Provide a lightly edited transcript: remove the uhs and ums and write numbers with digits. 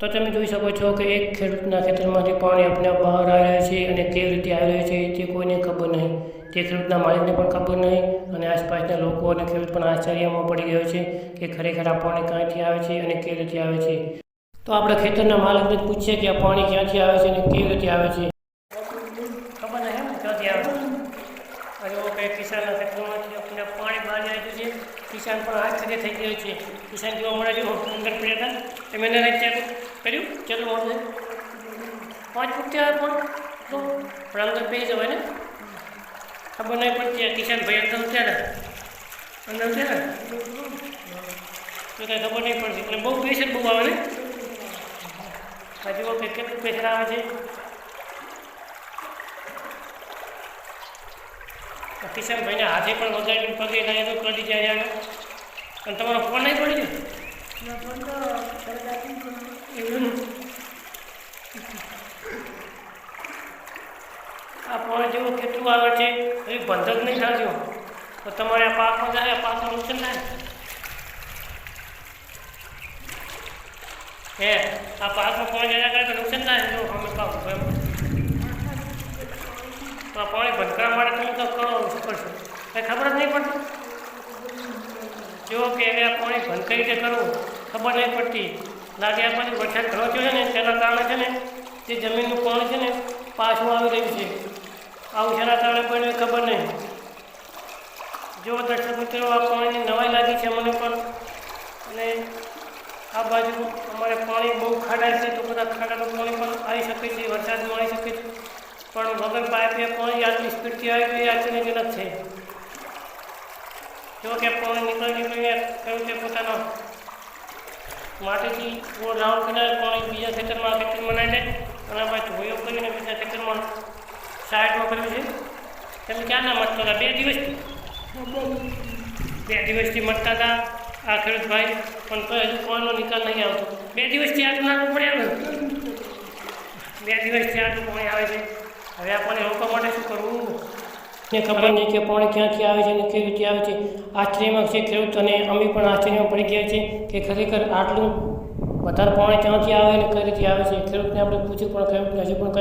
તો તમે જોઈ શકો છો કે એક ખેડૂતના ખેતરમાંથી પાણી આપણે બહાર આવી રહ્યું છે અને કેવી રીતે આવી રહ્યું છે તે કોઈને ખબર નહીં, તે ખેડૂતના માલિકને પણ ખબર નહીં અને આસપાસના લોકો અને ખેડૂત પણ આશ્ચર્યમાં પડી ગયો છે કે ખરેખર આ પાણી ક્યાંથી આવે છે અને કેવી રીતે આવે છે। તો આપણે ખેતરના માલિકને પૂછીએ કે આ પાણી ક્યાંથી આવે છે અને કેવી રીતે આવે છે। ખબર નહીં ક્યાંથી આવે છે। કિસાનના ખેતરમાંથી આપણે પાણી બહાર આવ્યું છે। કિસાન પણ આશ્ચર્ય થઈ ગયો છે। કિસાન જોવા મળે છે અંદર પડ્યા હતા એમ એને ચેક કર્યું, ચલો મળે 5 ફૂટ આવે પણ અંદર પી જવાય ને, ખબર નહીં પડતી। કિસાન ભાઈ અંદર થયા અંદર થયા તો કંઈ ખબર નહીં પડતી અને બહુ પ્રેશર બહુ આવે ને। આ જુઓ કે કેટલું પ્રેશર આવે છે। કિશન ભાઈને હાથે પણ વગાડીને પગે લાગે તો પડી જાય આવે અને તમારો ફોન નહીં પડી જાય। આ પાણી જેવું કેટલું આવે છે એ બંધક નહીં થજો તો તમારે આ પાકમાં જાય, પાકમાં નુકસાન થાય। હે આ પાકમાં પાણી જયા કરે તો નુકસાન થાય જો અમે પાક તો આ પાણી બંધ કરવા માટે તમે તો કરો શું કરશો, કંઈ ખબર જ નહીં પડતી। જો કે હવે આ પાણી બંધ કઈ રીતે કરવું ખબર નહીં પડતી। લાગે આ પછી વરસાદ ઘણો થયો છે ને તેના કારણે છે ને તે જમીનનું પાણી છે ને પાછું આવી રહ્યું છે। આવું જેના કારણે કોઈને ખબર નહીં। જો દર્શક મિત્રો આ પાણીની નવાઈ લાગી છે મને પણ, અને આ બાજુ અમારે પાણી બહુ ખાડા છે તો બધા ખાડાનું પાણી પણ આવી શકે છે, વરસાદમાં આવી શકે છે, પણ વગર પાઇપે પાણી આટલી સ્પીડથી આવે તો એ આશ્ચર્યજનક છે। જો કે પાણી નીકળીને કહ્યું કે પોતાનો માટીથી થોડો રાઉન્ડ કિનારે પાણી બીજા ખેતરમાં નાખી દે અને આપણે ધોયો કરીને બીજા ખેતરમાં સાઈડમાં કર્યું છે। તમે ક્યાં ના મતતા હતા? 2 દિવસથી 2 દિવસથી મતતા હતા આ ખેડૂતભાઈ, પણ તો હજુ પાણીનો નિકાલ નહીં આવતો। 2 દિવસથી આટલું નાખવું પડે આવે, 2 દિવસથી આટલું પાણી આવે છે। હવે આપણને રોકવા માટે શું કરવું ને ખબર નહીં કે પાણી ક્યાંથી આવે છે અને કેવી રીતે આવે છે। આશ્ચર્યમાં છે ખેડૂત અને અમે પણ આશ્ચર્યમાં પડી ગયા છે કે ખરેખર આટલું વધારે પાણી ક્યાંથી આવે અને કઈ રીતે આવે છે। ખેડૂતને આપણે પૂછ્યું પણ ખેડૂતને હજુ પણ કંઈ